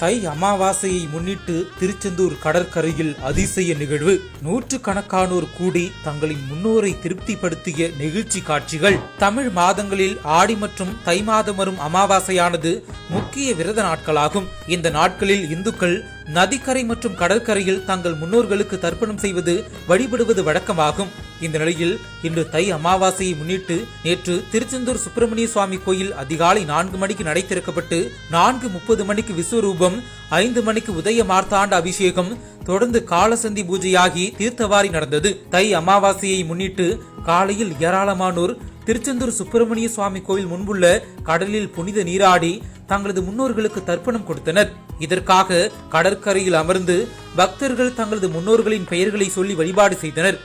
தை அமாவாசையை முன்னிட்டு திருச்செந்தூர் கடற்கரையில் அதிசய நிகழ்வு. நூற்றுக்கணக்கானோர் கூடி தங்களின் முன்னோரை திருப்திப்படுத்திய நெகிழ்ச்சி காட்சிகள். தமிழ் மாதங்களில் ஆடி மற்றும் தை மாதம் வரும் அமாவாசையானது முக்கிய விரத நாட்களாகும். இந்த நாட்களில் இந்துக்கள் நதிக்கரை மற்றும் கடற்கரையில் தங்கள் முன்னோர்களுக்கு தர்ப்பணம் செய்வது, வழிபடுவது வழக்கமாகும். இந்த நிலையில் இன்று தை அமாவாசையை முன்னிட்டு நேற்று திருச்செந்தூர் சுப்பிரமணிய சுவாமி கோயில் அதிகாலை 4 மணிக்கு நடை திறக்கப்பட்டு 4:30 மணிக்கு விஸ்வரூபம், 5 மணிக்கு உதய மார்த்தாண்ட அபிஷேகம், தொடர்ந்து காலசந்தி பூஜையாகி தீர்த்தவாரி நடந்தது. தை அமாவாசையை முன்னிட்டு காலையில் ஏராளமானோர் திருச்செந்தூர் சுப்பிரமணிய சுவாமி கோயில் முன்புள்ள கடலில் புனித நீராடி தங்களது முன்னோர்களுக்கு தர்ப்பணம் கொடுத்தனர். இதற்காக கடற்கரையில் அமர்ந்து பக்தர்கள் தங்களது முன்னோர்களின் பெயர்களை சொல்லி வழிபாடு செய்தனர்.